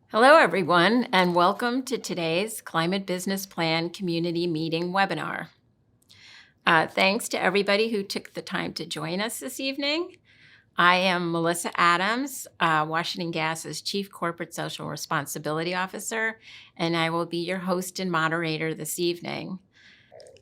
Hello, everyone, and welcome to today's Climate Business Plan Community Meeting webinar. Thanks to everybody who took the time to join us this evening. I am Melissa Adams, Washington Gas's Chief Corporate Social Responsibility Officer, and I will be your host and moderator this evening.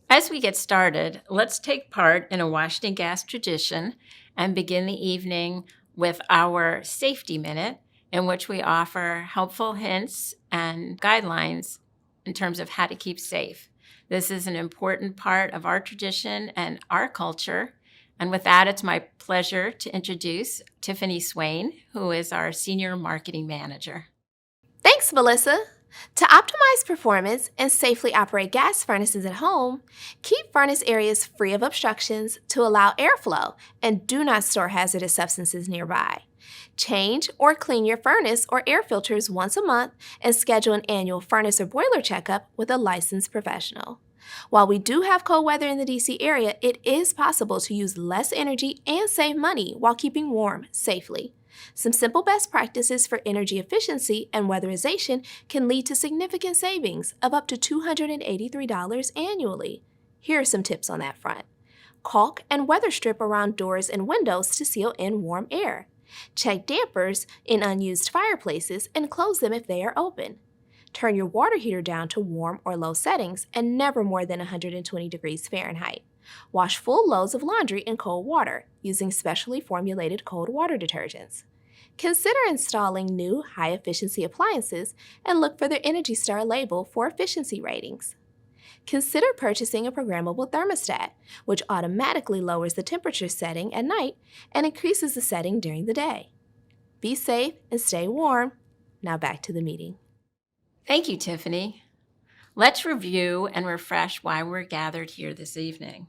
As we get started, let's take part in a Washington Gas tradition and begin the evening with our Safety Minute, in which we offer helpful hints and guidelines in terms of how to keep safe. This is an important part of our tradition and our culture. And with that, it's my pleasure to introduce Tiffany Swain, who is our Senior Marketing Manager. Thanks, Melissa. To optimize performance and safely operate gas furnaces at home, keep furnace areas free of obstructions to allow airflow and do not store hazardous substances nearby. Change or clean your furnace or air filters once a month and schedule an annual furnace or boiler checkup with a licensed professional. While we do have cold weather in the DC area, it is possible to use less energy and save money while keeping warm safely. Some simple best practices for energy efficiency and weatherization can lead to significant savings of up to $283 annually. Here are some tips on that front. Caulk and weather strip around doors and windows to seal in warm air. Check dampers in unused fireplaces and close them if they are open. Turn your water heater down to warm or low settings and never more than 120 degrees Fahrenheit. Wash full loads of laundry in cold water using specially formulated cold water detergents. Consider installing new high-efficiency appliances and look for their ENERGY STAR label for efficiency ratings. Consider purchasing a programmable thermostat, which automatically lowers the temperature setting at night and increases the setting during the day. Be safe and stay warm. Now back to the meeting. Thank you, Tiffany. Let's review and refresh why we're gathered here this evening.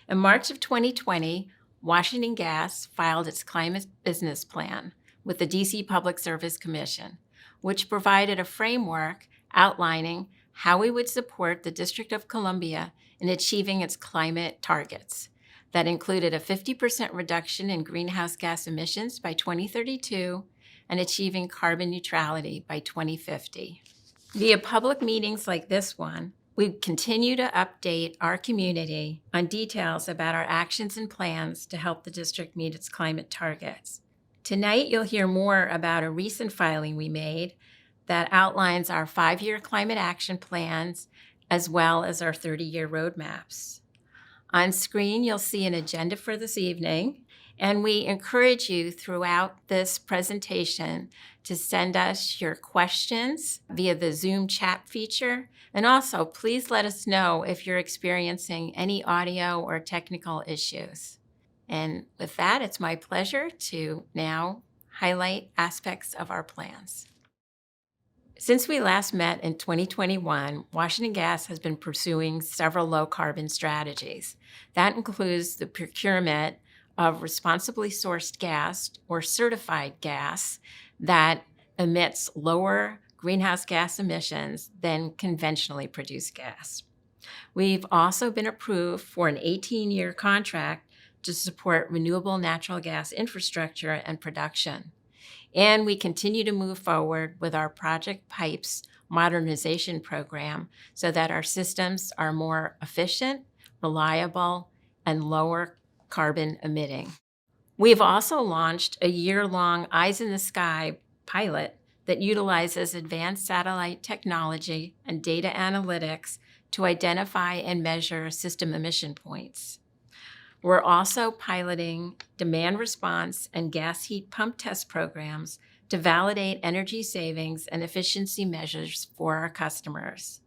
In March of 2020, Washington Gas filed its Climate Business Plan with the DC Public Service Commission, which provided a framework outlining how we would support the District of Columbia in achieving its climate targets. That included a 50% reduction in greenhouse gas emissions by 2032 and achieving carbon neutrality by 2050. Via public meetings like this one, we continue to update our community on details about our actions and plans to help the district meet its climate targets. Tonight, you'll hear more about a recent filing we made that outlines our 5-year climate action plans as well as our 30-year roadmaps. On screen, you'll see an agenda for this evening, and we encourage you throughout this presentation to send us your questions via the Zoom chat feature. And also, please let us know if you're experiencing any audio or technical issues. And with that, it's my pleasure to now highlight aspects of our plans. Since we last met in 2021, Washington Gas has been pursuing several low-carbon strategies. That includes the procurement of responsibly sourced gas or certified gas that emits lower greenhouse gas emissions than conventionally produced gas. We've also been approved for an 18-year contract to support renewable natural gas infrastructure and production. And we continue to move forward with our Project Pipes modernization program so that our systems are more efficient, reliable, and lower carbon emitting. We've also launched a year-long Eyes in the Sky pilot that utilizes advanced satellite technology and data analytics to identify and measure system emission points. We're also piloting demand response and gas heat pump test programs to validate energy savings and efficiency measures for our customers.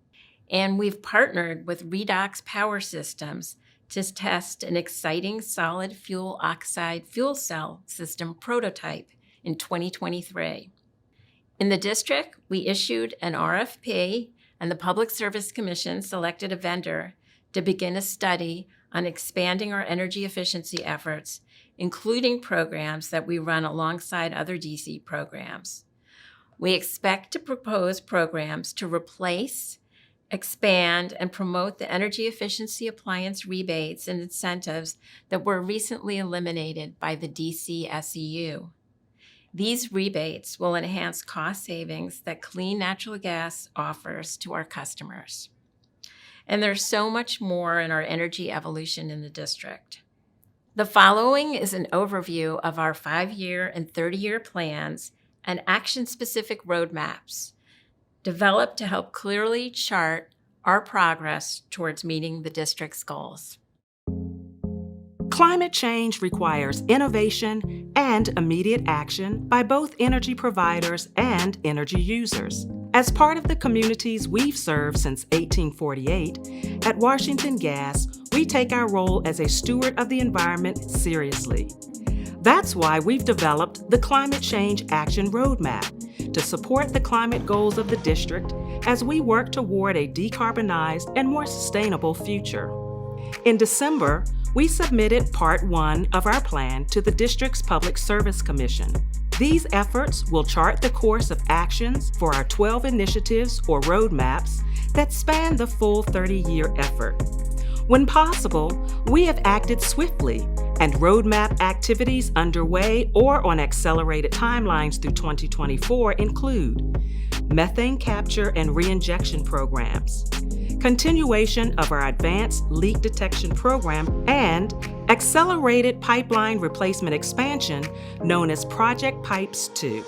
And we've partnered with Redox Power Systems to test an exciting solid fuel oxide fuel cell system prototype in 2023. In the district, we issued an RFP, and the Public Service Commission selected a vendor to begin a study on expanding our energy efficiency efforts, including programs that we run alongside other DC programs. We expect to propose programs to replace, expand, and promote the energy efficiency appliance rebates and incentives that were recently eliminated by the DC SEU. These rebates will enhance cost savings that clean natural gas offers to our customers. And there's so much more in our energy evolution in the district. The following is an overview of our 5-year and 30-year plans and action-specific roadmaps developed to help clearly chart our progress towards meeting the district's goals. Climate change requires innovation and immediate action by both energy providers and energy users. As part of the communities we've served since 1848, at Washington Gas, we take our role as a steward of the environment seriously. That's why we've developed the Climate Change Action Roadmap to support the climate goals of the district as we work toward a decarbonized and more sustainable future. In December, we submitted Part 1 of our plan to the district's Public Service Commission. These efforts will chart the course of actions for our 12 initiatives or roadmaps that span the full 30-year effort. When possible, we have acted swiftly, and roadmap activities underway or on accelerated timelines through 2024 include methane capture and reinjection programs, continuation of our advanced leak detection program, and accelerated pipeline replacement expansion known as Project Pipes 2.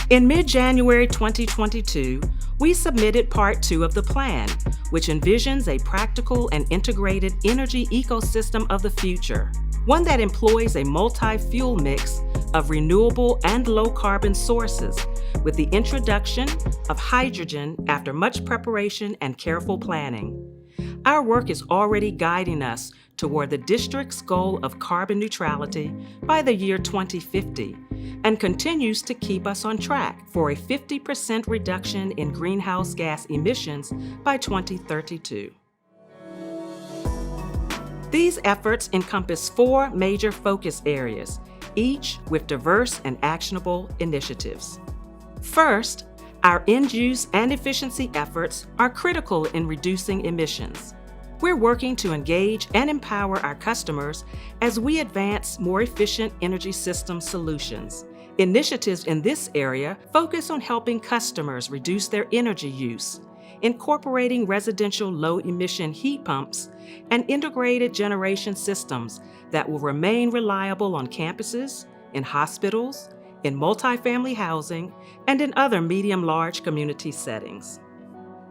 In mid-January 2022, we submitted Part 2 of the plan, which envisions a practical and integrated energy ecosystem of the future, one that employs a multi-fuel mix of renewable and low-carbon sources, with the introduction of hydrogen after much preparation and careful planning. Our work is already guiding us toward the district's goal of carbon neutrality by the year 2050 and continues to keep us on track for a 50% reduction in greenhouse gas emissions by 2032. These efforts encompass 4 major focus areas, each with diverse and actionable initiatives. First, our end-use and efficiency efforts are critical in reducing emissions. We're working to engage and empower our customers as we advance more efficient energy system solutions. Initiatives in this area focus on helping customers reduce their energy use, incorporating residential low-emission heat pumps and integrated generation systems that will remain reliable on campuses, in hospitals, in multifamily housing, and in other medium-large community settings.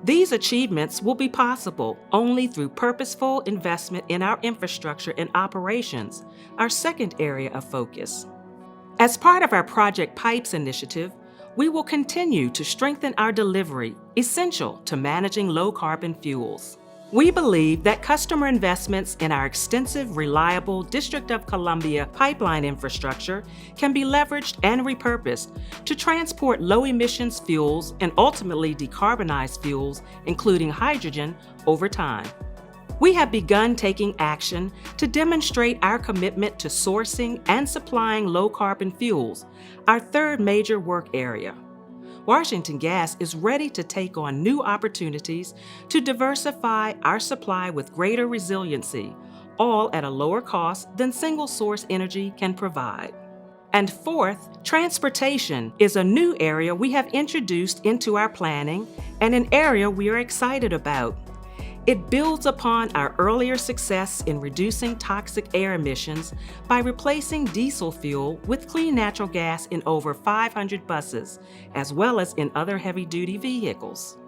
These achievements will be possible only through purposeful investment in our infrastructure and operations, our second area of focus. As part of our Project Pipes initiative, we will continue to strengthen our delivery, essential to managing low-carbon fuels. We believe that customer investments in our extensive, reliable District of Columbia pipeline infrastructure can be leveraged and repurposed to transport low-emissions fuels and ultimately decarbonized fuels, including hydrogen, over time. We have begun taking action to demonstrate our commitment to sourcing and supplying low-carbon fuels, our third major work area. Washington Gas is ready to take on new opportunities to diversify our supply with greater resiliency, all at a lower cost than single-source energy can provide. And fourth, transportation is a new area we have introduced into our planning and an area we are excited about. It builds upon our earlier success in reducing toxic air emissions by replacing diesel fuel with clean natural gas in over 500 buses, as well as in other heavy-duty vehicles.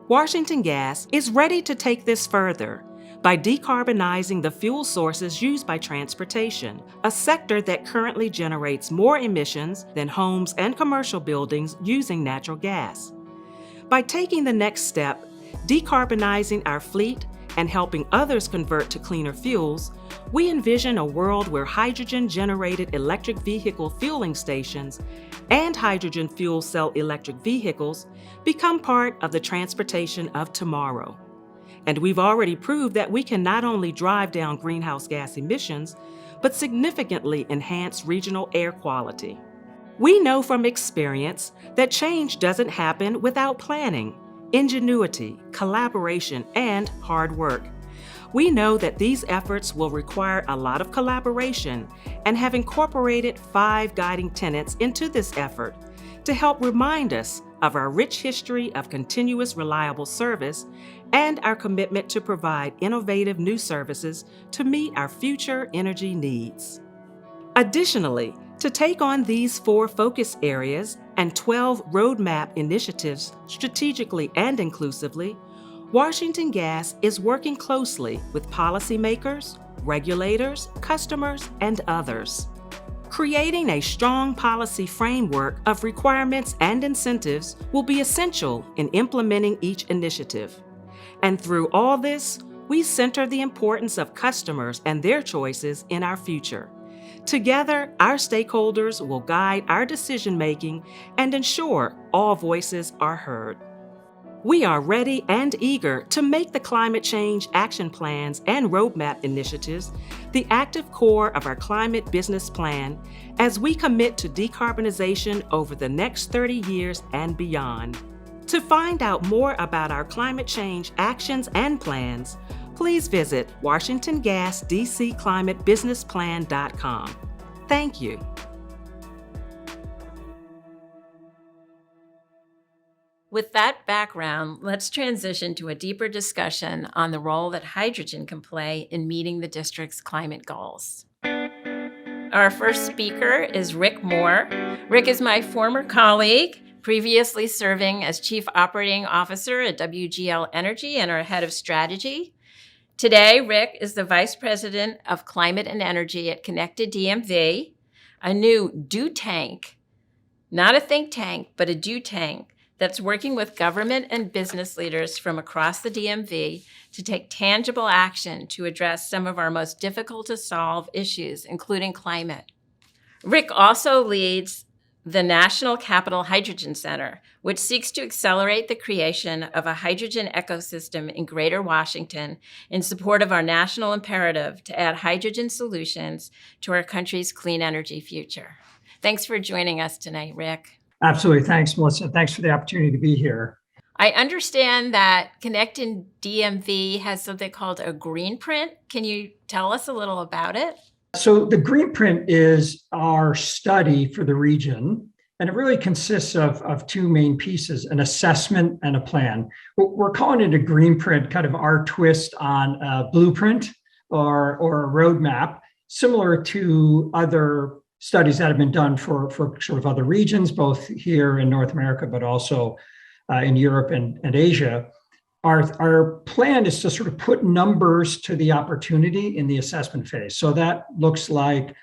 Washington Gas is ready to take this further by decarbonizing the fuel sources used by transportation, a sector that currently generates more emissions than homes and commercial buildings using natural gas. By taking the next step, decarbonizing our fleet and helping others convert to cleaner fuels, we envision a world where hydrogen-generated electric vehicle fueling stations and hydrogen fuel cell electric vehicles become part of the transportation of tomorrow. And we've already proved that we can not only drive down greenhouse gas emissions, but significantly enhance regional air quality. We know from experience that change doesn't happen without planning, ingenuity, collaboration, and hard work. We know that these efforts will require a lot of collaboration and have incorporated 5 guiding tenets into this effort to help remind us of our rich history of continuous reliable service and our commitment to provide innovative new services to meet our future energy needs. Additionally, to take on these 4 focus areas and 12 roadmap initiatives strategically and inclusively, Washington Gas is working closely with policymakers, regulators, customers, and others. Creating a strong policy framework of requirements and incentives will be essential in implementing each initiative. And through all this, we center the importance of customers and their choices in our future. Together, our stakeholders will guide our decision-making and ensure all voices are heard. We are ready and eager to make the climate change action plans and roadmap initiatives the active core of our climate business plan as we commit to decarbonization over the next 30 years and beyond. To find out more about our climate change actions and plans, please visit WashingtonGasDCClimateBusinessPlan.com. Thank you. With that background, let's transition to a deeper discussion on the role that hydrogen can play in meeting the district's climate goals. Our first speaker is Rick Moore. Rick is my former colleague, previously serving as Chief Operating Officer at WGL Energy and our Head of Strategy. Today, Rick is the Vice President of Climate and Energy at Connected DMV, a new do tank, not a think tank, but a do tank, that's working with government and business leaders from across the DMV to take tangible action to address some of our most difficult to solve issues, including climate. Rick also leads the National Capital Hydrogen Center, which seeks to accelerate the creation of a hydrogen ecosystem in Greater Washington in support of our national imperative to add hydrogen solutions to our country's clean energy future. Thanks for joining us tonight, Rick. Absolutely. Thanks, Melissa. Thanks for the opportunity to be here. I understand that Connected DMV has something called a green print. Can you tell us a little about it? So the green print is our study for the region, and it really consists of 2 main pieces, an assessment and a plan. We're calling it a green print, kind of our twist on a blueprint or a roadmap, similar to other studies that have been done for sort of other regions, both here in North America, but also in Europe and Asia. Our plan is to sort of put numbers to the opportunity in the assessment phase. So that looks like,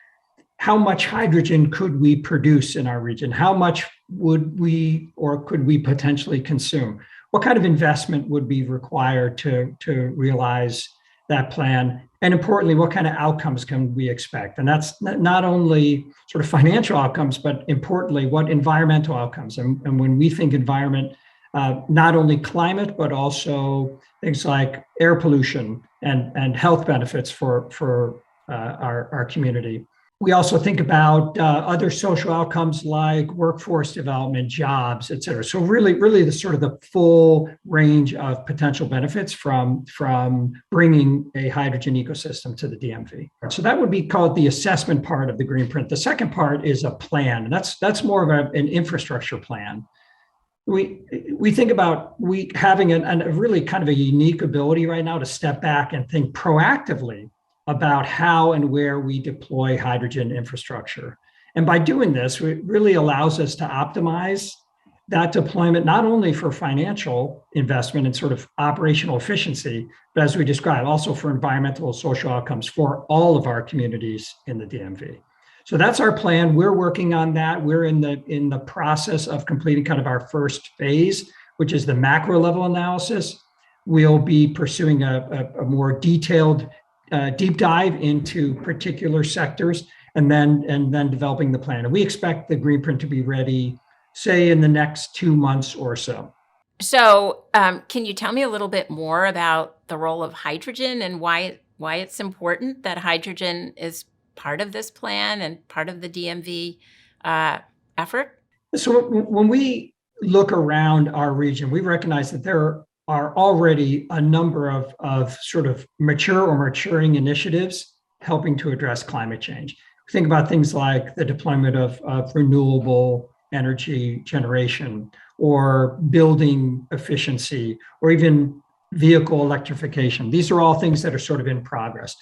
how much hydrogen could we produce in our region? How much would we or could we potentially consume? What kind of investment would be required to realize that plan? And importantly, what kind of outcomes can we expect? And that's not only sort of financial outcomes, but importantly, what environmental outcomes. And when we think environment, not only climate, but also things like air pollution and health benefits for our community. We also think about other social outcomes like workforce development, jobs, et cetera. So really the sort of the full range of potential benefits from bringing a hydrogen ecosystem to the DMV. So that would be called the assessment part of the green print. The second part is a plan, and that's more of an infrastructure plan. We think about having a really kind of a unique ability right now to step back and think proactively about how and where we deploy hydrogen infrastructure. And by doing this, it really allows us to optimize that deployment, not only for financial investment and sort of operational efficiency, but as we described, also for environmental and social outcomes for all of our communities in the DMV. So that's our plan. We're working on that. We're in the process of completing kind of our first phase, which is the macro level analysis. We'll be pursuing a more detailed deep dive into particular sectors and then developing the plan. And we expect the green print to be ready, say, in the next 2 months or so. So can you tell me a little bit more about the role of hydrogen and why it's important that hydrogen is part of this plan and part of the DMV effort? So when we look around our region, we recognize that there are already a number of sort of mature or maturing initiatives helping to address climate change. Think about things like the deployment of renewable energy generation, or building efficiency, or even vehicle electrification. These are all things that are sort of in progress.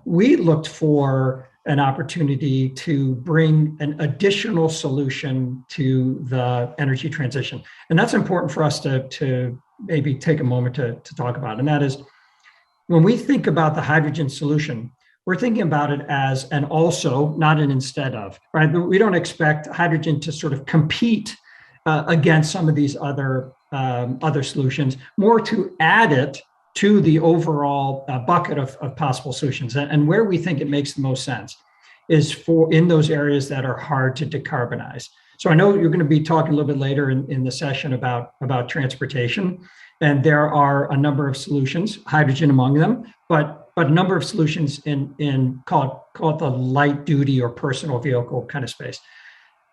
We looked for an opportunity to bring an additional solution to the energy transition. And that's important for us to maybe take a moment to talk about. And that is, when we think about the hydrogen solution, we're thinking about it as an also, not an instead of, right? We don't expect hydrogen to sort of compete against some of these other solutions, more to add it to the overall bucket of possible solutions. And where we think it makes the most sense is in those areas that are hard to decarbonize. So I know you're going to be talking a little bit later in the session about transportation, and there are a number of solutions, hydrogen among them, but a number of solutions in call it the light duty or personal vehicle kind of space.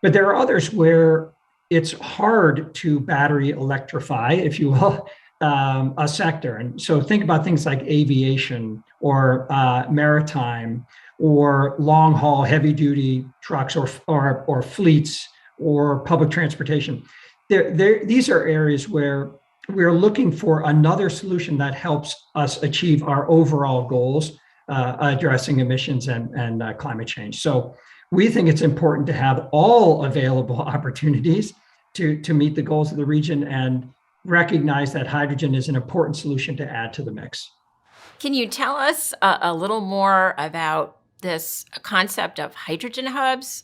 But there are others where it's hard to battery electrify, if you will, a sector. And so think about things like aviation, or maritime, or long haul heavy duty trucks, or fleets, or public transportation. These are areas where we're looking for another solution that helps us achieve our overall goals, addressing emissions and climate change. So we think it's important to have all available opportunities to meet the goals of the region, and recognize that hydrogen is an important solution to add to the mix. Can you tell us a little more about this concept of hydrogen hubs?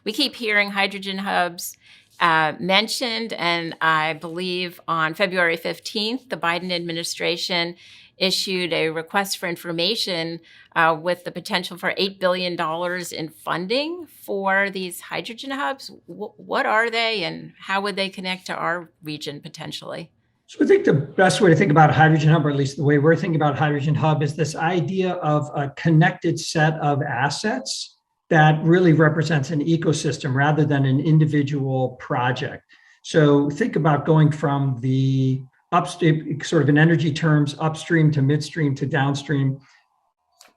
We keep hearing hydrogen hubs mentioned, and I believe on February 15th, the Biden administration issued a request for information with the potential for $8 billion in funding for these hydrogen hubs. What are they, and how would they connect to our region potentially? So I think the best way to think about a hydrogen hub, or at least the way we're thinking about a hydrogen hub, is this idea of a connected set of assets that really represents an ecosystem rather than an individual project. So think about going from the upstream, sort of in energy terms, upstream to midstream to downstream.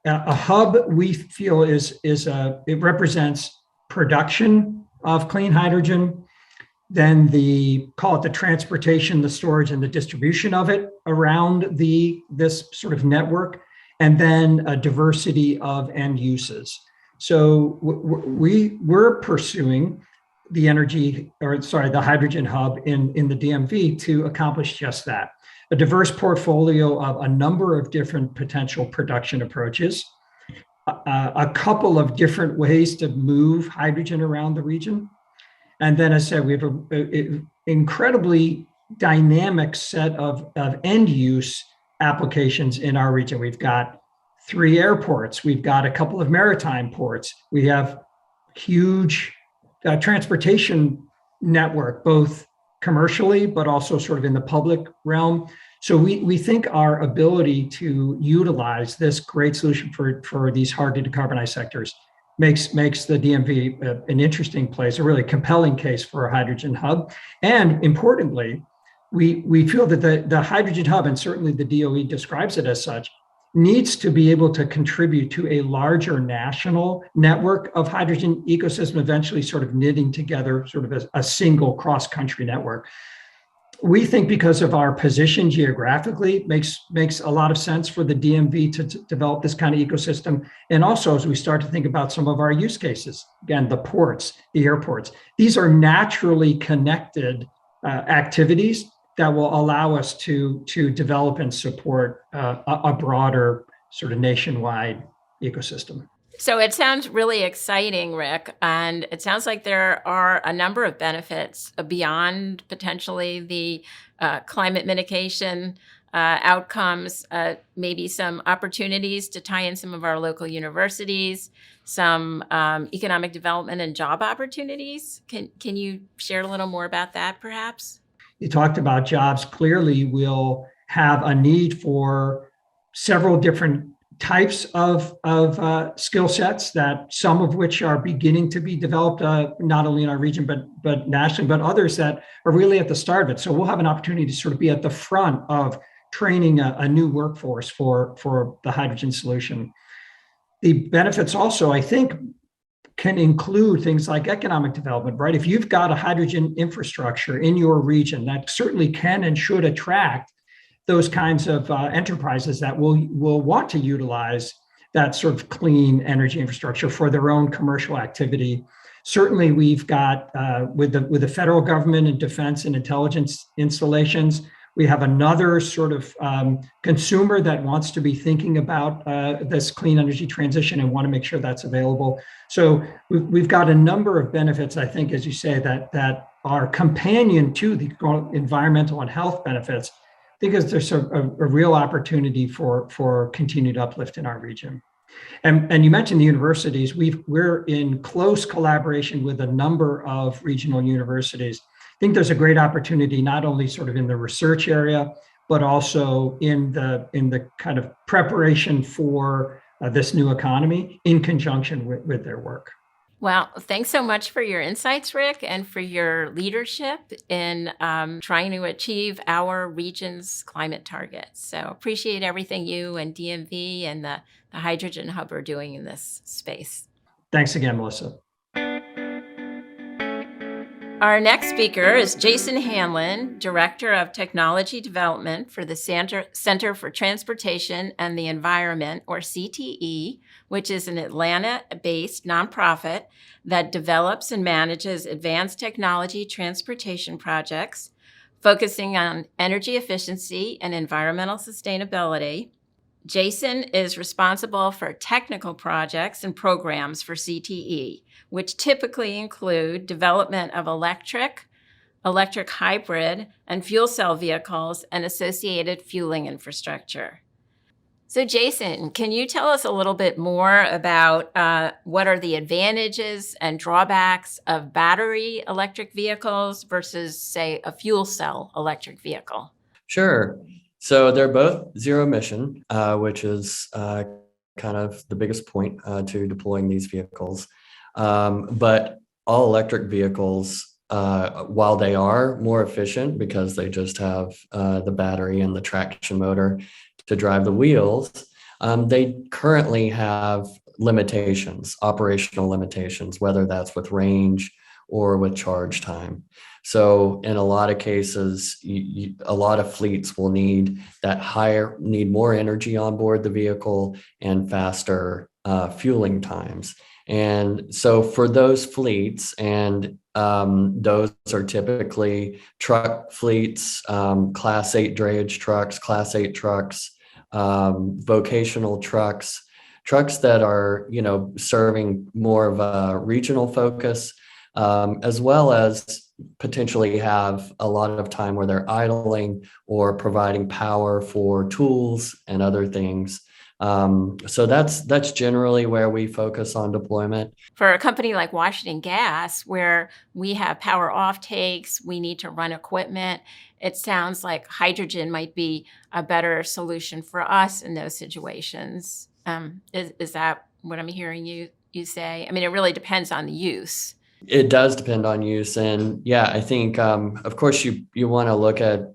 A hub, we feel, it represents production of clean hydrogen, then call it the transportation, the storage, and the distribution of it around this sort of network, and then a diversity of end uses. So we're pursuing the hydrogen hub in the DMV to accomplish just that. A diverse portfolio of a number of different potential production approaches, a couple of different ways to move hydrogen around the region. And then, as I said, we have an incredibly dynamic set of end use applications in our region. We've got 3 airports. We've got a couple of maritime ports. We have huge transportation network, both commercially, but also sort of in the public realm. So we think our ability to utilize this great solution for these hard to decarbonize sectors makes the DMV an interesting place, a really compelling case for a hydrogen hub. And importantly, we feel that the hydrogen hub, and certainly the DOE describes it as such, needs to be able to contribute to a larger national network of hydrogen ecosystem, eventually sort of knitting together sort of a single cross-country network. We think because of our position geographically, makes a lot of sense for the DMV to develop this kind of ecosystem. And also, as we start to think about some of our use cases, again, the ports, the airports, these are naturally connected activities that will allow us to develop and support a broader sort of nationwide ecosystem. So it sounds really exciting, Rick, and it sounds like there are a number of benefits beyond potentially the climate mitigation outcomes, maybe some opportunities to tie in some of our local universities, some economic development and job opportunities. Can you share a little more about that, perhaps? You talked about jobs. Clearly, we'll have a need for several different types of skill sets that some of which are beginning to be developed, not only in our region, but nationally, but others that are really at the start of it. So we'll have an opportunity to sort of be at the front of training a new workforce for the hydrogen solution. The benefits also, I think, can include things like economic development, right? If you've got a hydrogen infrastructure in your region, that certainly can and should attract those kinds of enterprises that will want to utilize that sort of clean energy infrastructure for their own commercial activity. Certainly, we've got with the federal government and defense and intelligence installations, we have another sort of consumer that wants to be thinking about this clean energy transition and want to make sure that's available. So we've got a number of benefits, I think, as you say, that are companion to the environmental and health benefits, because there's a real opportunity for continued uplift in our region. And you mentioned the universities. We're in close collaboration with a number of regional universities. I think there's a great opportunity, not only sort of in the research area, but also in the kind of preparation for this new economy in conjunction with their work. Well, thanks so much for your insights, Rick, and for your leadership in trying to achieve our region's climate targets. So appreciate everything you and DMV and the Hydrogen Hub are doing in this space. Thanks again, Melissa. Our next speaker is Jason Hanlon, Director of Technology Development for the Center for Transportation and the Environment, or CTE, which is an Atlanta-based nonprofit that develops and manages advanced technology transportation projects focusing on energy efficiency and environmental sustainability. Jason is responsible for technical projects and programs for CTE, which typically include development of electric hybrid, and fuel cell vehicles and associated fueling infrastructure. So Jason, can you tell us a little bit more about what are the advantages and drawbacks of battery electric vehicles versus, say, a fuel cell electric vehicle? Sure. So they're both zero emission, which is kind of the biggest point to deploying these vehicles. But all electric vehicles, while they are more efficient because they just have the battery and the traction motor to drive the wheels, they currently have limitations, operational limitations, whether that's with range or with charge time. So in a lot of cases, a lot of fleets will need more energy on board the vehicle and faster fueling times. And so for those fleets, and those are typically truck fleets, Class 8 drayage trucks, Class 8 trucks, vocational trucks that are, serving more of a regional focus, as well as potentially have a lot of time where they're idling or providing power for tools and other things. So that's generally where we focus on deployment. For a company like Washington Gas, where we have power off takes, we need to run equipment, it sounds like hydrogen might be a better solution for us in those situations. Is that what I'm hearing you say? I mean, it really depends on the use. It does depend on use. And yeah, I think, of course, you want to look at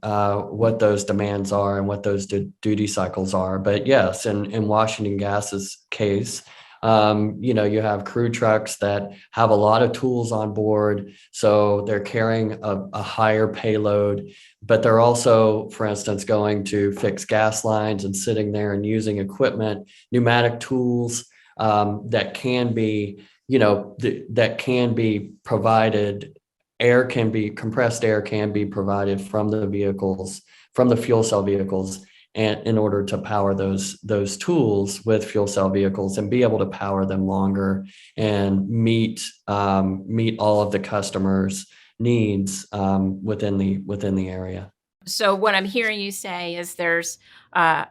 what those demands are and what those duty cycles are. But yes, in Washington Gas's case, you have crew trucks that have a lot of tools on board. So they're carrying a higher payload, but they're also, for instance, going to fix gas lines and sitting there and using equipment, pneumatic tools that can be that can be provided. Compressed air can be provided from the vehicles, from the fuel cell vehicles, and in order to power those tools with fuel cell vehicles and be able to power them longer and meet all of the customers' needs within the area. So what I'm hearing you say is there's a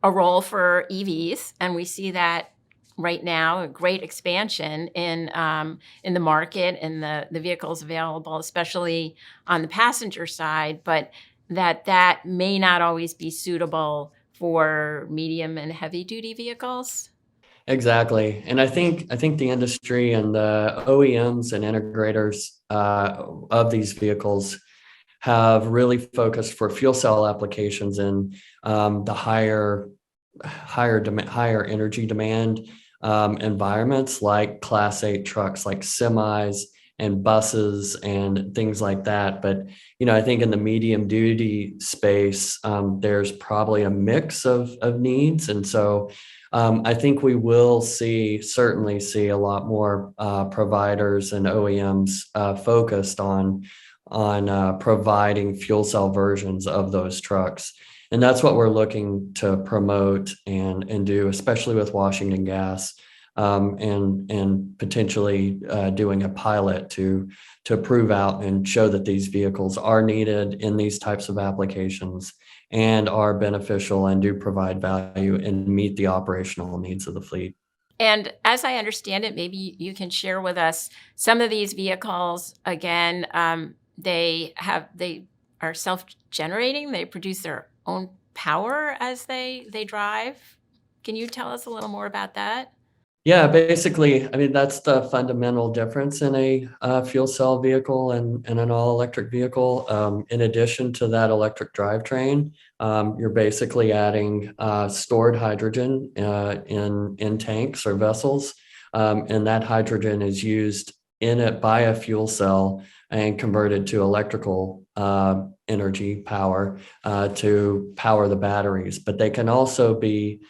role for EVs, and we see that right now, a great expansion in the market and the vehicles available, especially on the passenger side, but that may not always be suitable for medium and heavy duty vehicles? Exactly. And I think the industry and the OEMs and integrators of these vehicles have really focused for fuel cell applications in the higher energy demand environments, like Class 8 trucks, like semis and buses and things like that. But I think in the medium duty space, there's probably a mix of needs, and so I think we will certainly see a lot more providers and OEMs focused on providing fuel cell versions of those trucks. And that's what we're looking to promote and do, especially with Washington Gas, and potentially doing a pilot to prove out and show that these vehicles are needed in these types of applications and are beneficial and do provide value and meet the operational needs of the fleet. And as I understand it, maybe you can share with us some of these vehicles. Again, they are self-generating. They produce their own power as they drive. Can you tell us a little more about that? Yeah, basically, I mean, that's the fundamental difference in a fuel cell vehicle and an all-electric vehicle. In addition to that electric drivetrain, you're basically adding stored hydrogen in tanks or vessels, and that hydrogen is used in it by a fuel cell and converted to electrical energy power to power the batteries. But they can also be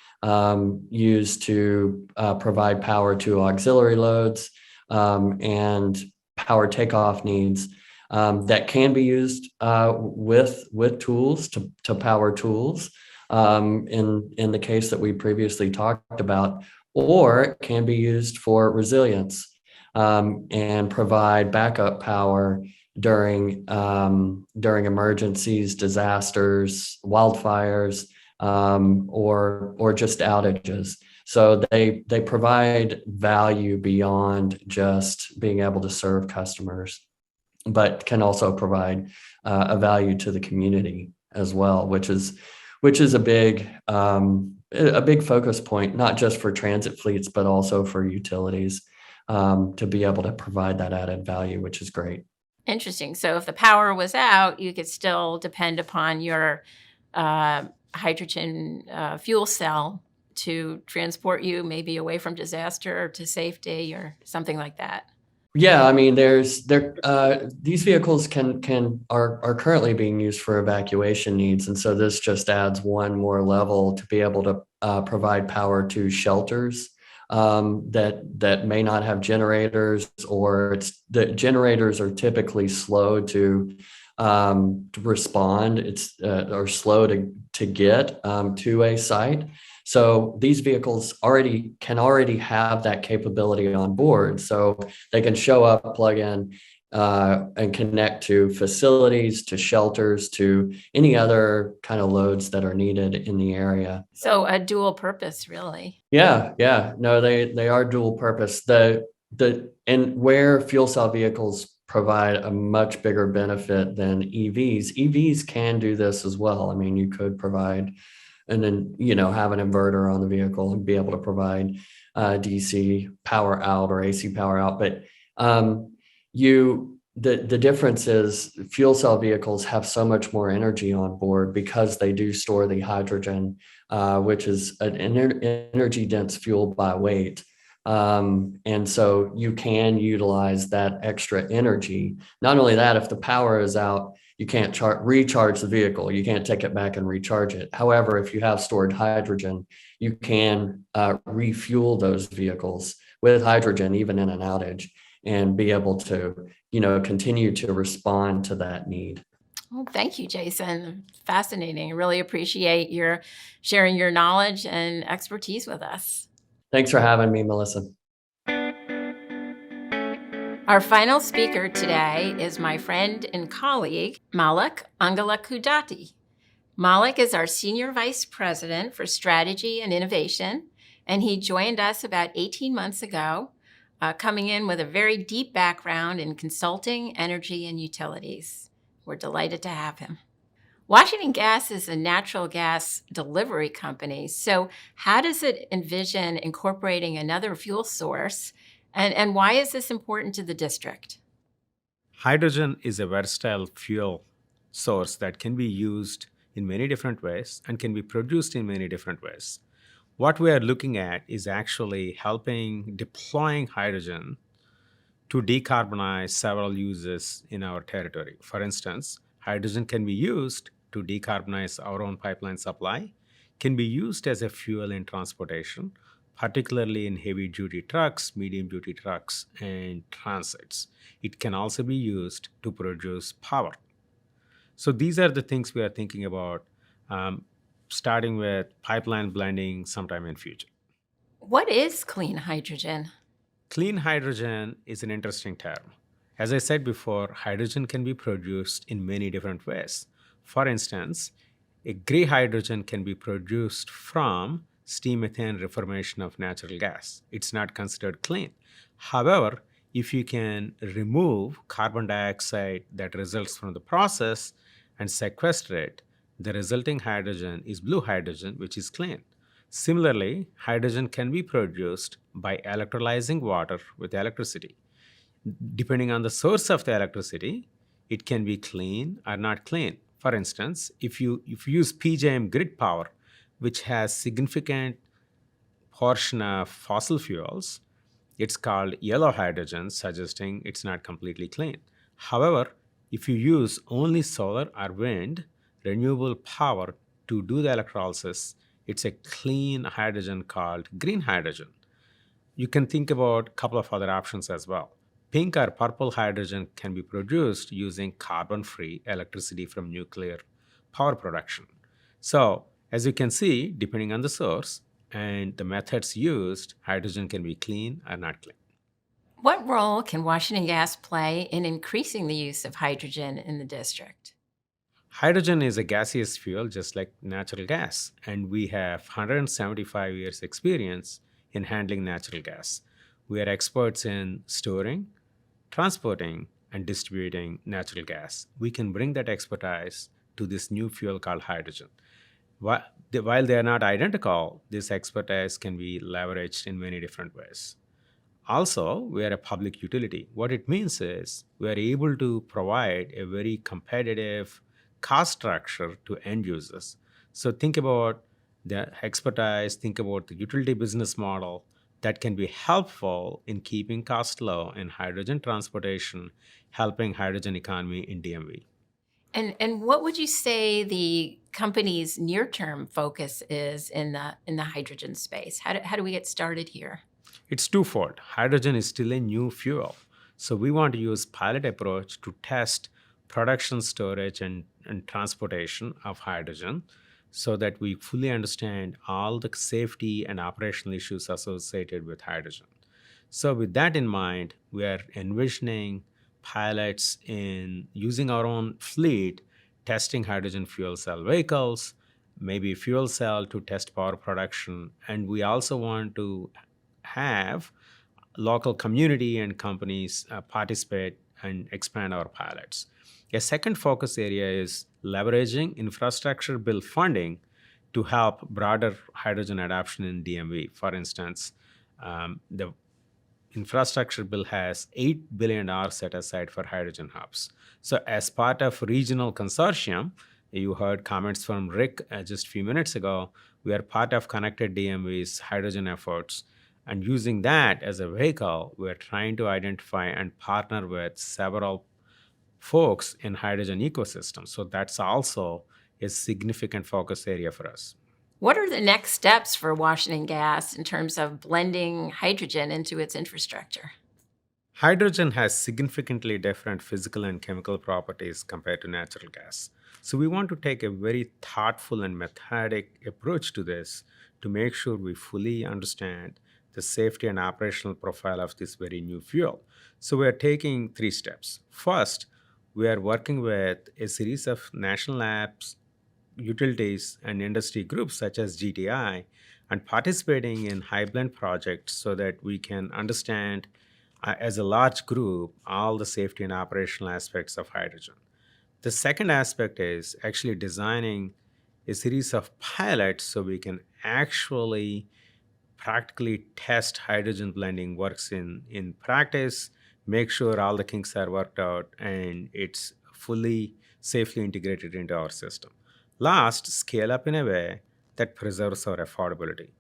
used to provide power to auxiliary loads and power takeoff needs that can be used with tools to power tools in the case that we previously talked about, or it can be used for resilience and provide backup power during emergencies, disasters, wildfires, or just outages. So they provide value beyond just being able to serve customers, but can also provide a value to the community as well, which is a big focus point, not just for transit fleets, but also for utilities, to be able to provide that added value, which is great. Interesting. So if the power was out, you could still depend upon your hydrogen fuel cell to transport you maybe away from disaster or to safety or something like that. Yeah, I mean, these vehicles are currently being used for evacuation needs, and so this just adds one more level to be able to provide power to shelters that may not have generators, or the generators are typically slow to respond. Or slow to get to a site. So these vehicles can already have that capability on board. So they can show up, plug in, and connect to facilities, to shelters, to any other kind of loads that are needed in the area. So a dual purpose, really. Yeah. No, they are dual purpose. And where fuel cell vehicles provide a much bigger benefit than EVs. EVs can do this as well. I mean, you could provide and then, have an inverter on the vehicle and be able to provide DC power out or AC power out. But the difference is fuel cell vehicles have so much more energy on board because they do store the hydrogen, which is an energy dense fuel by weight. And so you can utilize that extra energy. Not only that, if the power is out, you can't recharge the vehicle. You can't take it back and recharge it. However, if you have stored hydrogen, you can refuel those vehicles with hydrogen, even in an outage, and be able to, continue to respond to that need. Well, thank you, Jason. Fascinating. I really appreciate your sharing your knowledge and expertise with us. Thanks for having me, Melissa. Our final speaker today is my friend and colleague, 𝗟cie𝘄-𝗖𝗿𝗶𝗃. Malik is our Senior Vice President for Strategy and Innovation, and he joined us about 18 months ago, coming in with a very deep background in consulting, energy, and utilities. We're delighted to have him. Washington Gas is a natural gas delivery company. So how does it envision incorporating another fuel source? And why is this important to the district? Hydrogen is a versatile fuel source that can be used in many different ways and can be produced in many different ways. What we are looking at is actually helping deploying hydrogen to decarbonize several uses in our territory. For instance, hydrogen can be used to decarbonize our own pipeline supply, can be used as a fuel in transportation, particularly in heavy-duty trucks, medium-duty trucks, and transits. It can also be used to produce power. So these are the things we are thinking about, starting with pipeline blending sometime in future. What is clean hydrogen? Clean hydrogen is an interesting term. As I said before, hydrogen can be produced in many different ways. For instance, a gray hydrogen can be produced from steam methane reformation of natural gas. It's not considered clean. However, if you can remove carbon dioxide that results from the process and sequester it, the resulting hydrogen is blue hydrogen, which is clean. Similarly, hydrogen can be produced by electrolyzing water with electricity. Depending on the source of the electricity, it can be clean or not clean. For instance, if you use PJM grid power, which has significant portion of fossil fuels, it's called yellow hydrogen, suggesting it's not completely clean. However, if you use only solar or wind, renewable power to do the electrolysis, it's a clean hydrogen called green hydrogen. You can think about a couple of other options as well. Pink or purple hydrogen can be produced using carbon-free electricity from nuclear power production. So, as you can see, depending on the source and the methods used, hydrogen can be clean or not clean. What role can Washington Gas play in increasing the use of hydrogen in the district? Hydrogen is a gaseous fuel just like natural gas, and we have 175 years experience in handling natural gas. We are experts in storing, transporting, and distributing natural gas. We can bring that expertise to this new fuel called hydrogen. While they are not identical, this expertise can be leveraged in many different ways. Also, we are a public utility. What it means is we are able to provide a very competitive cost structure to end users. So think about the expertise, think about the utility business model that can be helpful in keeping costs low in hydrogen transportation, helping hydrogen economy in DMV. And what would you say the company's near-term focus is in the hydrogen space? How do we get started here? It's twofold. Hydrogen is still a new fuel. So we want to use pilot approach to test production, storage, and transportation of hydrogen so that we fully understand all the safety and operational issues associated with hydrogen. So with that in mind, we are envisioning pilots in using our own fleet, testing hydrogen fuel cell vehicles, maybe fuel cell to test power production. And we also want to have local community and companies participate and expand our pilots. A second focus area is leveraging infrastructure bill funding to help broader hydrogen adoption in DMV. For instance, the infrastructure bill has $8 billion set aside for hydrogen hubs. So as part of regional consortium, you heard comments from Rick just a few minutes ago, we are part of Connected DMV's hydrogen efforts. And using that as a vehicle, we're trying to identify and partner with several folks in hydrogen ecosystem. So that's also a significant focus area for us. What are the next steps for Washington Gas in terms of blending hydrogen into its infrastructure? Hydrogen has significantly different physical and chemical properties compared to natural gas. So we want to take a very thoughtful and methodic approach to this to make sure we fully understand the safety and operational profile of this very new fuel. So we are taking 3 steps. First, we are working with a series of national labs, utilities, and industry groups such as GTI and participating in high blend projects so that we can understand as a large group all the safety and operational aspects of hydrogen. The second aspect is actually designing a series of pilots so we can actually practically test hydrogen blending works in practice, make sure all the kinks are worked out, and it's fully safely integrated into our system. Last, scale up in a way that preserves our affordability.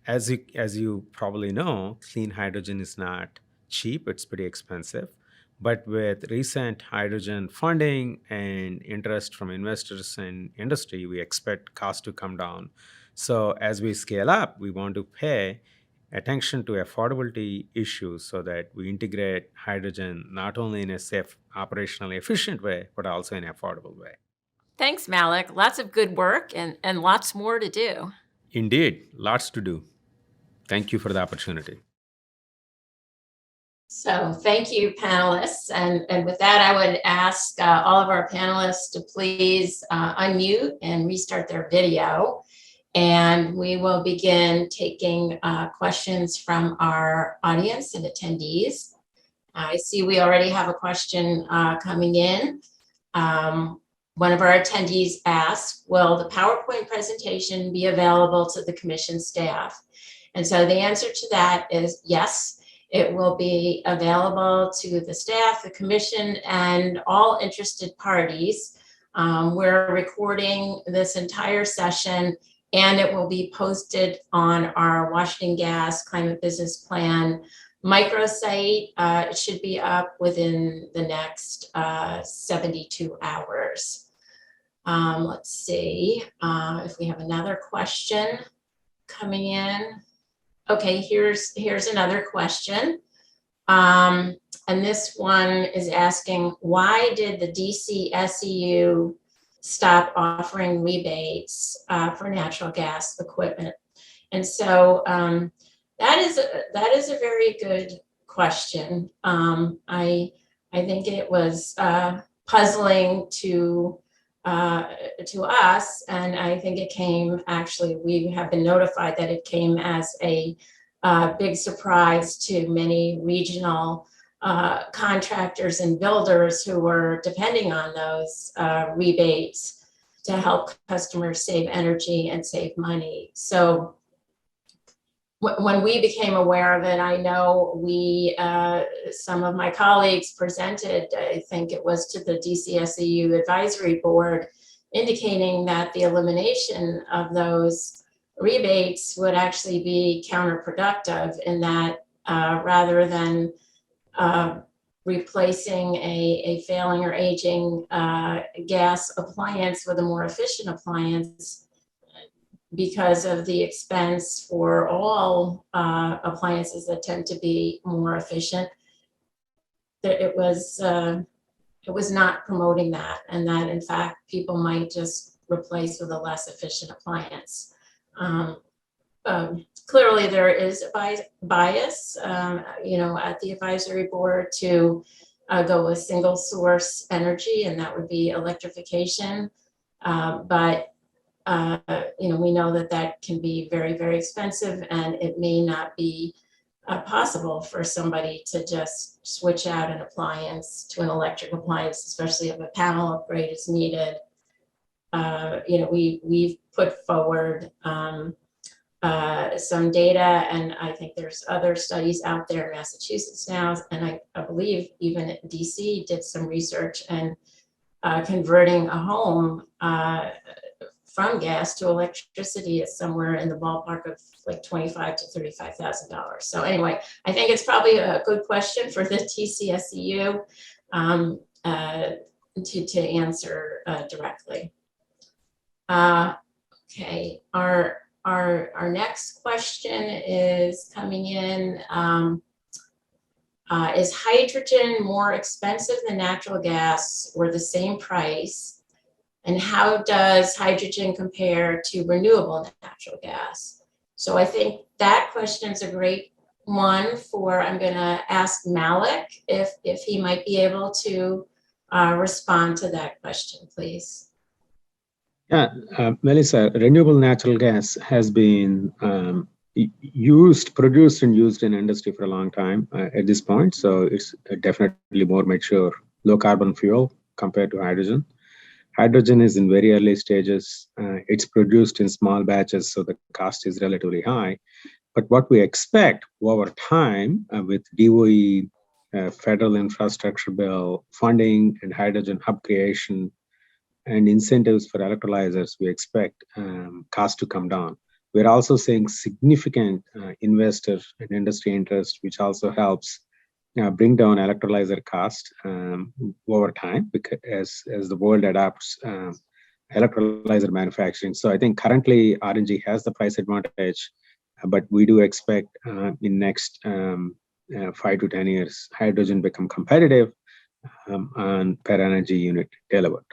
As you probably know, clean hydrogen is not cheap, it's pretty expensive. But with recent hydrogen funding and interest from investors and industry, we expect costs to come down. So as we scale up, we want to pay attention to affordability issues so that we integrate hydrogen not only in a safe, operationally efficient way, but also in an affordable way. Thanks, Malik. Lots of good work and lots more to do. Indeed, lots to do. Thank you for the opportunity. So thank you, panelists. And with that, I would ask all of our panelists to please unmute and restart their video. And we will begin taking questions from our audience and attendees. I see we already have a question coming in. One of our attendees asked, will the PowerPoint presentation be available to the commission staff? And so the answer to that is yes. It will be available to the staff, the commission, and all interested parties. We're recording this entire session, and it will be posted on our Washington Gas Climate Business Plan microsite. It should be up within the next 72 hours. Let's see if we have another question coming in. Okay, here's another question. And this one is asking, why did the 𝗟𝗂 stop offering rebates for natural gas equipment? And so that is a very good question. I think it was puzzling to us, and I think it came, actually, we have been notified that it came as a big surprise to many regional contractors and builders who were depending on those rebates to help customers save energy and save money. So when we became aware of it, I know some of my colleagues presented, I think it was to the 𝗟𝗂 advisory board, indicating that the elimination of those rebates would actually be counterproductive, in that rather than replacing a failing or aging gas appliance with a more efficient appliance, because of the expense for all appliances that tend to be more efficient, that it was not promoting that, and that in fact people might just replace with a less efficient appliance. Clearly there is a bias, at the advisory board to go with single source energy, and that would be electrification. But we know that can be very, very expensive, and it may not be possible for somebody to just switch out an appliance to an electric appliance, especially if a panel upgrade is needed. We've put forward some data, and I think there's other studies out there in Massachusetts now, and I believe even at DC did some research, and converting a home from gas to electricity is somewhere in the ballpark of like $25,000 to $35,000. So anyway, I think it's probably a good question for the 𝗟𝗂 to answer directly. Okay, our next question is coming in. Is hydrogen more expensive than natural gas, or the same price? And how does hydrogen compare to renewable natural gas? So I think that question is a great one I'm going to ask Malik if he might be able to respond to that question, please. Yeah, Melissa, renewable natural gas has been produced and used in industry for a long time at this point. So it's definitely more mature, low carbon fuel compared to hydrogen. Hydrogen is in very early stages. It's produced in small batches, so the cost is relatively high. But what we expect over time with DOE federal infrastructure bill funding and hydrogen hub creation and incentives for electrolyzers, we expect costs to come down. We're also seeing significant investor and industry interest, which also helps bring down electrolyzer cost over time, because as the world adapts electrolyzer manufacturing. So I think currently RNG has the price advantage, but we do expect in next 5 to 10 years, hydrogen become competitive on per energy unit delivered.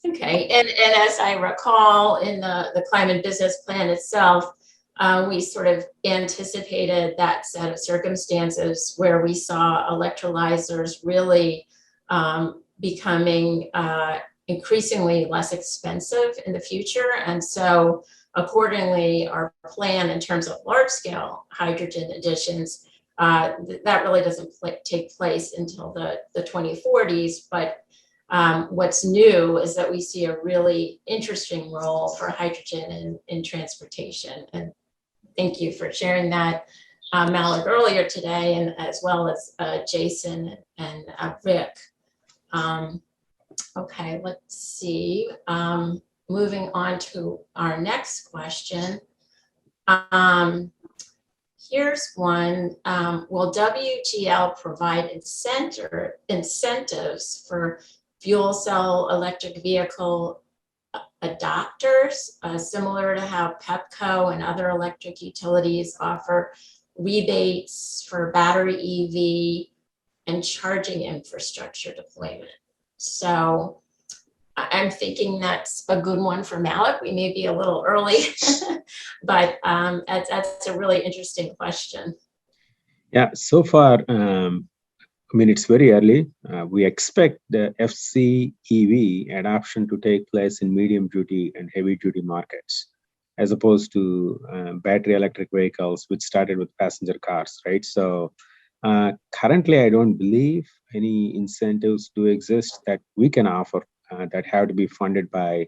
Okay, and as I recall in the climate business plan itself, we sort of anticipated that set of circumstances where we saw electrolyzers really becoming increasingly less expensive in the future. And so accordingly, our plan in terms of large scale hydrogen additions, that really doesn't take place until the 2040s. But what's new is that we see a really interesting role for hydrogen in transportation. And thank you for sharing that, Malik, earlier today, and as well as Jason and Rick. Okay, let's see. Moving on to our next question. Here's one. Will WGL provide incentives for fuel cell electric vehicle adopters, similar to how Pepco and other electric utilities offer rebates for battery EV and charging infrastructure deployment? So I'm thinking that's a good one for Malik. We may be a little early, but that's a really interesting question. Yeah, so far, I mean, it's very early. We expect the FCEV adoption to take place in medium duty and heavy duty markets, as opposed to battery electric vehicles, which started with passenger cars, right? So currently, I don't believe any incentives do exist that we can offer that have to be funded by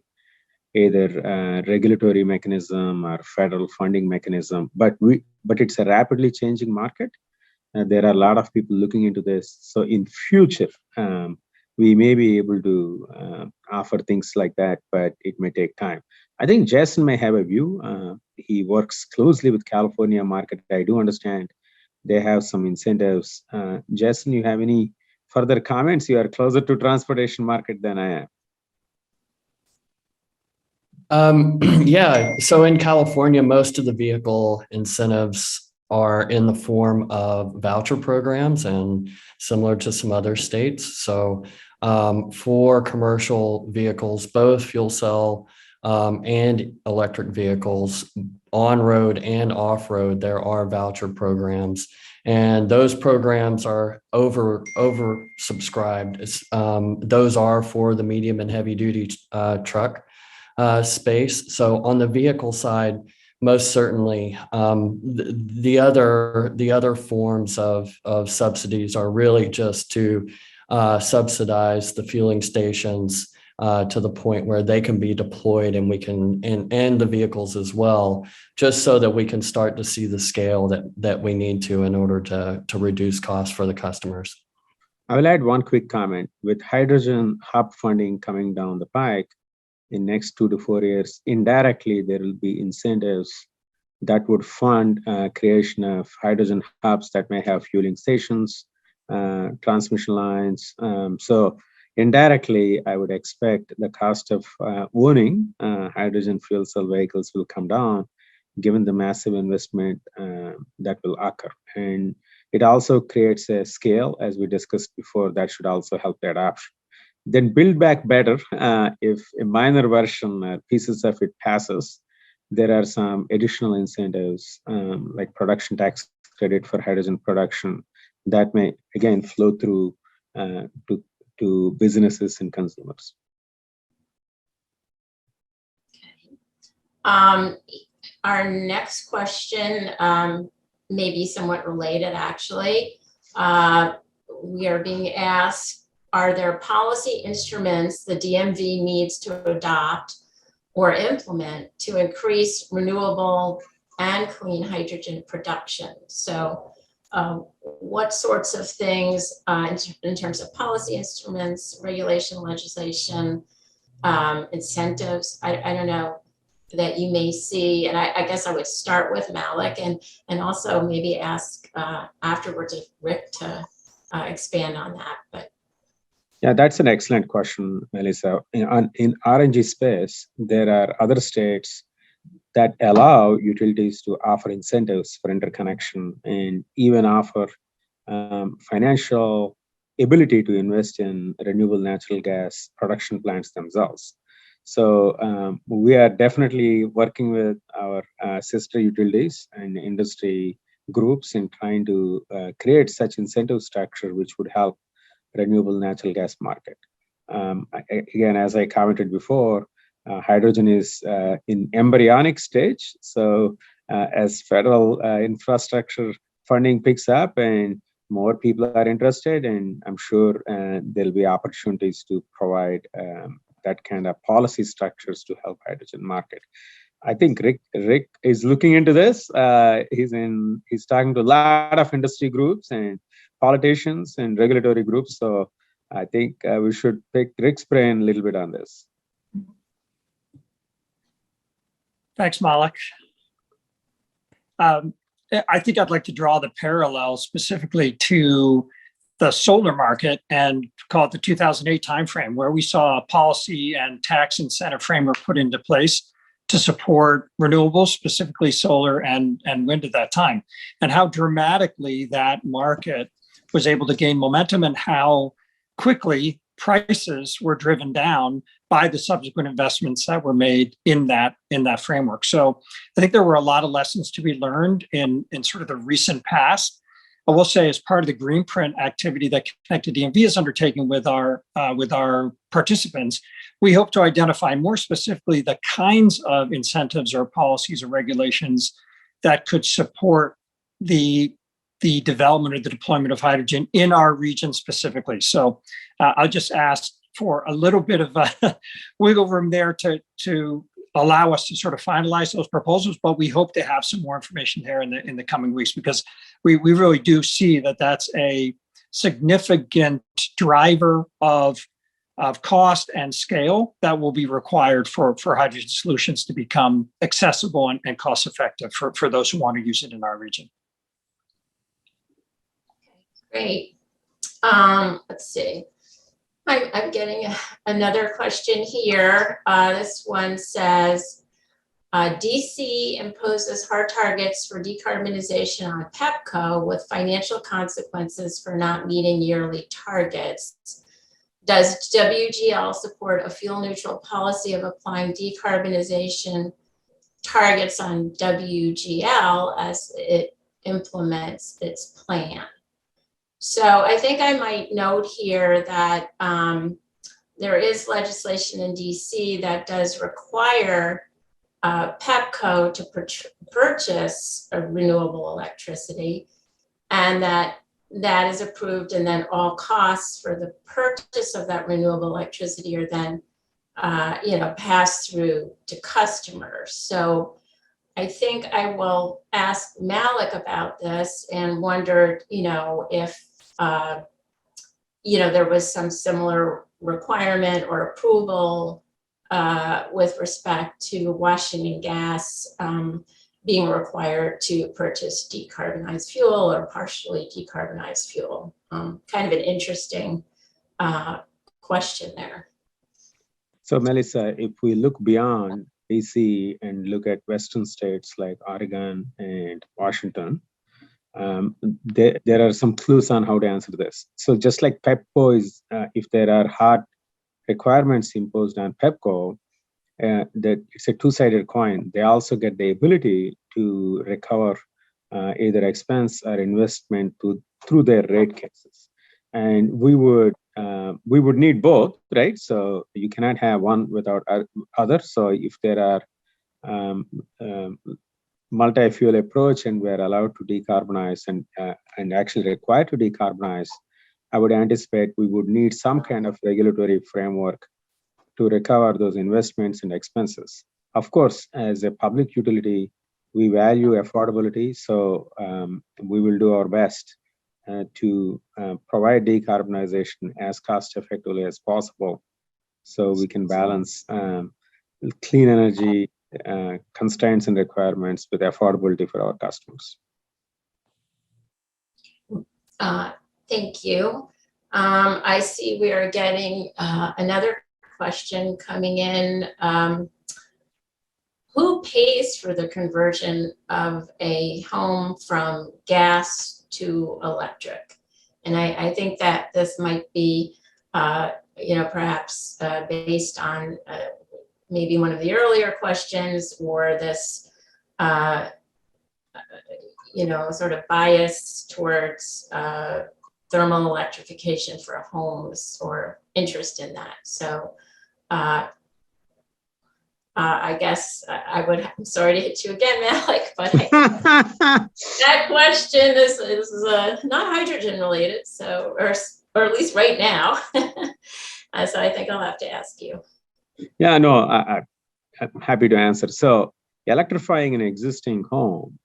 either regulatory mechanism or federal funding mechanism. But it's a rapidly changing market. There are a lot of people looking into this. So in future, we may be able to offer things like that, but it may take time. I think Jason may have a view. He works closely with California market. I do understand they have some incentives. Jason, you have any further comments? You are closer to transportation market than I am. Yeah, so in California, most of the vehicle incentives are in the form of voucher programs and similar to some other states. So for commercial vehicles, both fuel cell and electric vehicles, on-road and off-road, there are voucher programs. And those programs are oversubscribed. Those are for the medium and heavy duty truck space. So on the vehicle side, most certainly, the other forms of subsidies are really just to subsidize the fueling stations to the point where they can be deployed, and we can and the vehicles as well, just so that we can start to see the scale that we need to in order to reduce costs for the customers. I will add one quick comment. With hydrogen hub funding coming down the pike, in next 2 to 4 years, indirectly, there will be incentives that would fund creation of hydrogen hubs that may have fueling stations, transmission lines. So indirectly, I would expect the cost of owning hydrogen fuel cell vehicles will come down, given the massive investment that will occur. And it also creates a scale, as we discussed before, that should also help the adoption. Then Build Back Better, if a minor version, pieces of it passes, there are some additional incentives like production tax credit for hydrogen production that may, again, flow through to businesses and consumers. Okay. Our next question may be somewhat related, actually. We are being asked, are there policy instruments the DMV needs to adopt or implement to increase renewable and clean hydrogen production? So what sorts of things in terms of policy instruments, regulation, legislation, incentives, I don't know, that you may see? And I guess I would start with Malik and also maybe ask afterwards if Rick to expand on that. But yeah, that's an excellent question, Melissa. In RNG space, there are other states that allow utilities to offer incentives for interconnection and even offer financial ability to invest in renewable natural gas production plants themselves. So we are definitely working with our sister utilities and industry groups in trying to create such incentive structure which would help renewable natural gas market. Again, as I commented before, hydrogen is in embryonic stage. So as federal infrastructure funding picks up and more people are interested, and I'm sure there'll be opportunities to provide that kind of policy structures to help hydrogen market. I think Rick is looking into this. He's talking to a lot of industry groups and politicians and regulatory groups. So I think we should pick Rick's brain a little bit on this. Thanks, Malik. I think I'd like to draw the parallel specifically to the solar market and call it the 2008 timeframe, where we saw a policy and tax incentive framework put into place to support renewables, specifically solar and wind at that time, and how dramatically that market was able to gain momentum and how quickly prices were driven down by the subsequent investments that were made in that framework. So I think there were a lot of lessons to be learned in sort of the recent past. I will say, as part of the Greenprint activity that Connected DMV is undertaking with our participants, we hope to identify more specifically the kinds of incentives or policies or regulations that could support the development or the deployment of hydrogen in our region specifically. So I'll just ask for a little bit of wiggle room there to allow us to sort of finalize those proposals, but we hope to have some more information there in the coming weeks, because we really do see that that's a significant driver of cost and scale that will be required for hydrogen solutions to become accessible and cost effective for those who want to use it in our region. great. Let's see. I'm getting another question here. This one says, DC imposes hard targets for decarbonization on PEPCO with financial consequences for not meeting yearly targets. Does WGL support a fuel neutral policy of applying decarbonization targets on WGL as it implements its plan? So I think I might note here that there is legislation in DC that does require PEPCO to purchase renewable electricity, and that is approved, and then all costs for the purchase of that renewable electricity are then passed through to customers. So I think I will ask Malik about this and wondered, if there was some similar requirement or approval with respect to Washington Gas being required to purchase decarbonized fuel or partially decarbonized fuel. Kind of an interesting question there. So Melissa, if we look beyond DC and look at Western states like Oregon and Washington, there are some clues on how to answer this. So just like PEPCO is, if there are hard requirements imposed on PEPCO, that it's a two-sided coin. They also get the ability to recover either expense or investment through their rate cases. And we would need both, right? So you cannot have one without other. So if there are multi-fuel approach and we're allowed to decarbonize and actually required to decarbonize I would anticipate we would need some kind of regulatory framework to recover those investments and expenses. Of course, as a public utility, we value affordability, so we will do our best to provide decarbonization as cost effectively as possible, so we can balance clean energy constraints and requirements with affordability for our customers. Thank you. I see we are getting another question coming in. Who pays for the conversion of a home from gas to electric? And I think that this might be, perhaps based on maybe one of the earlier questions, or this, sort of bias towards thermal electrification for homes, or interest in that. So I guess I'm sorry to hit you again, Malik, but that question is not hydrogen related, so, or at least right now. So I think I'll have to ask you. Yeah, no, I'm happy to answer. So electrifying an existing home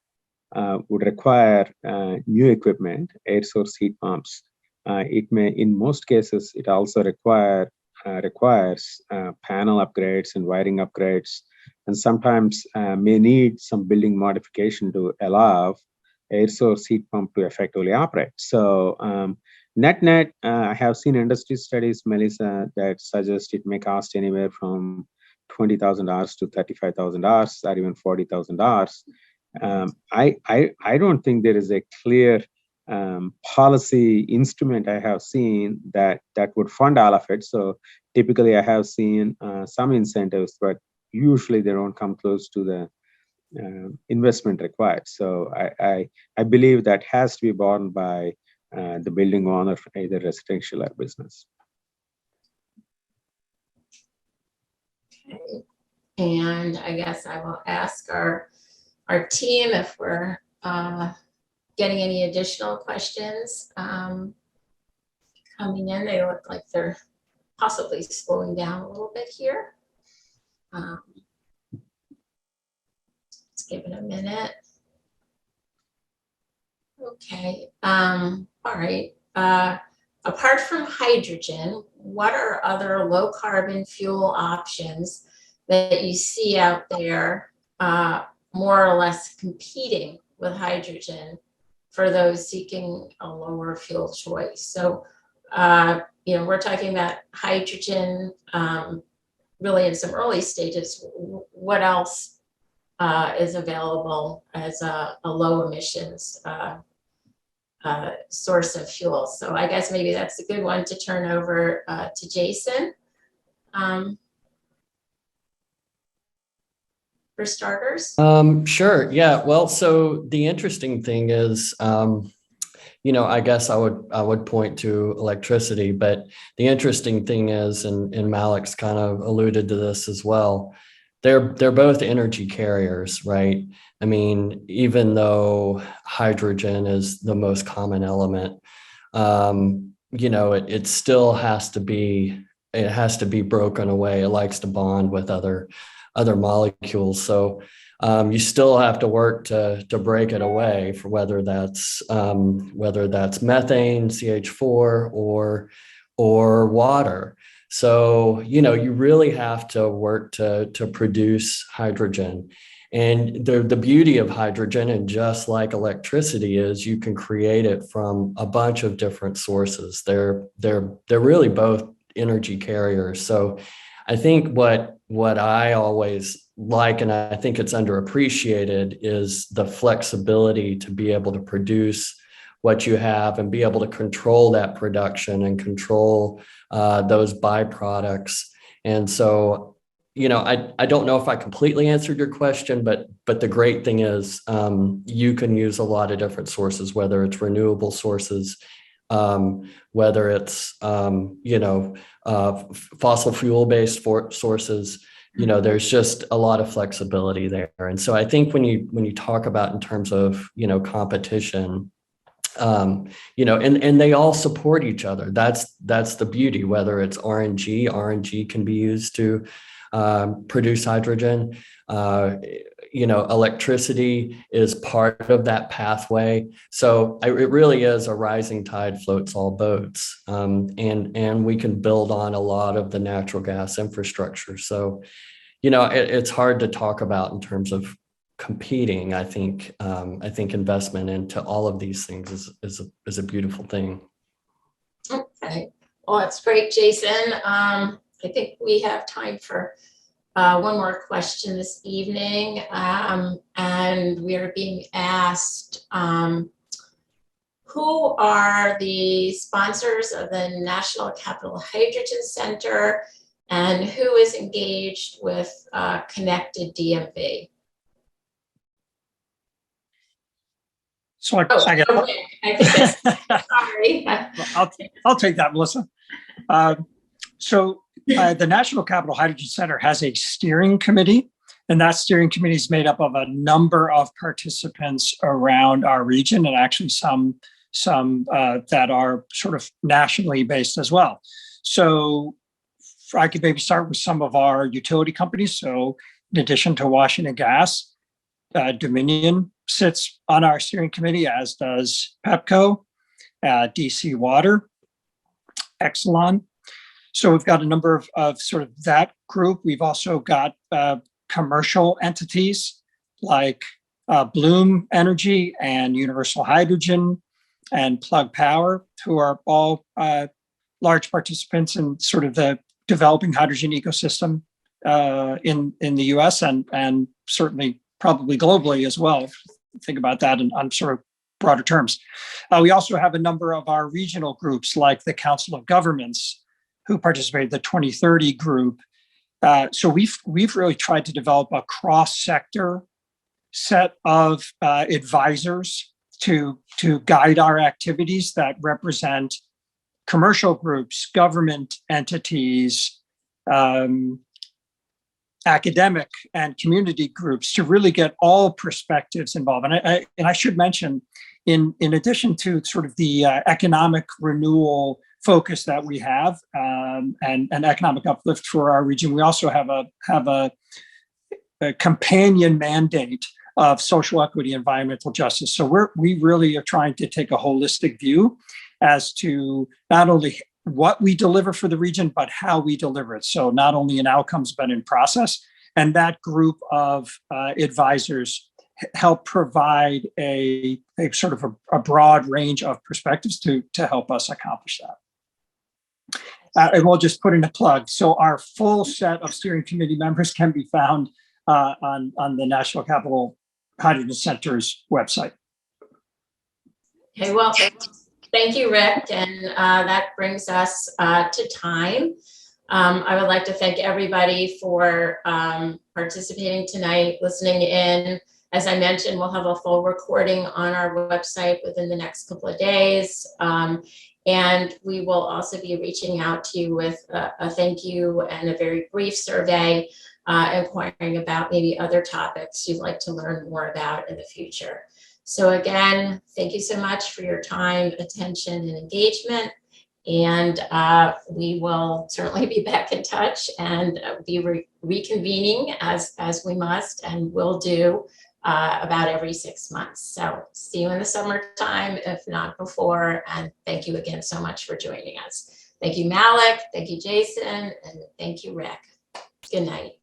would require new equipment, air source heat pumps. It may, in most cases, it also requires panel upgrades and wiring upgrades, and sometimes may need some building modification to allow air source heat pump to effectively operate. So net, I have seen industry studies, Melissa, that suggest it may cost anywhere from $20,000 to $35,000 or even $40,000. I don't think there is a clear policy instrument I have seen that would fund all of it. So typically I have seen some incentives, but usually they don't come close to the investment required. So I believe that has to be borne by the building owner, either residential or business. Okay. And I guess I will ask our team if we're getting any additional questions coming in. They look like they're possibly slowing down a little bit here. Let's give it a minute. Okay. All right. Apart from hydrogen, what are other low carbon fuel options that you see out there more or less competing with hydrogen for those seeking a lower fuel choice? So, we're talking about hydrogen really in some early stages. What else is available as a low emissions source of fuel? So I guess maybe that's a good one to turn over to Jason. For starters? Sure. Yeah. Well, so the interesting thing is, I guess I would point to electricity, but the interesting thing is, and Malik's kind of alluded to this as well, they're both energy carriers, right? I mean, even though hydrogen is the most common element, it still has to be broken away. It likes to bond with other molecules. So you still have to work to break it away, for whether that's methane, CH4, or water. So you really have to work to produce hydrogen. And the beauty of hydrogen, and just like electricity, is you can create it from a bunch of different sources. They're really both energy carriers. So I think what I always like, and I think it's underappreciated, is the flexibility to be able to produce what you have and be able to control that production and control those byproducts. And so, I don't know if I completely answered your question, but the great thing is you can use a lot of different sources, whether it's renewable sources, whether it's fossil fuel-based sources. There's just a lot of flexibility there. And so I think when you talk about in terms of competition, And they all support each other. That's the beauty. Whether it's RNG can be used to produce hydrogen. Electricity is part of that pathway. So it really is a rising tide floats all boats. And we can build on a lot of the natural gas infrastructure. So, it's hard to talk about in terms of competing. I think investment into all of these things is a beautiful thing. Okay, well, that's great, Jason. I think we have time for one more question this evening, and we are being asked, who are the sponsors of the National Capital Hydrogen Center, and who is engaged with Connected DMV? So I guess okay. I think sorry. I'll take that, Melissa. The National Capital Hydrogen Center has a steering committee, and that steering committee is made up of a number of participants around our region, and actually some that are sort of nationally based as well. So I could maybe start with some of our utility companies. So in addition to Washington Gas, Dominion sits on our steering committee, as does Pepco, DC Water, Exelon. So we've got a number of sort of that group. We've also got commercial entities like Bloom Energy and Universal Hydrogen and Plug Power, who are all large participants in sort of the developing hydrogen ecosystem in the US and certainly probably globally as well. Think about that on sort of broader terms. We also have a number of our regional groups like the Council of Governments, who participated, the 2030 group. So we've really tried to develop a cross-sector set of advisors to guide our activities that represent commercial groups, government entities, academic and community groups, to really get all perspectives involved. And I should mention, in addition to sort of the economic renewal focus that we have and economic uplift for our region, we also have a companion mandate of social equity, environmental justice. So we really are trying to take a holistic view as to not only what we deliver for the region, but how we deliver it. So not only in outcomes, but in process. And that group of advisors help provide a sort of a broad range of perspectives to help us accomplish that. And we'll just put in a plug. So our full set of steering committee members can be found on the National Capital Hydrogen Center's website. Okay, well, thank you, Rick. And that brings us to time. I would like to thank everybody for participating tonight, listening in. As I mentioned, we'll have a full recording on our website within the next couple of days. And we will also be reaching out to you with a thank you and a very brief survey inquiring about maybe other topics you'd like to learn more about in the future. So again, thank you so much for your time, attention, and engagement. And we will certainly be back in touch and be reconvening as we must and will do about every 6 months. So see you in the summertime, if not before. And thank you again so much for joining us. Thank you, Malik. Thank you, Jason. And thank you, Rick. Good night.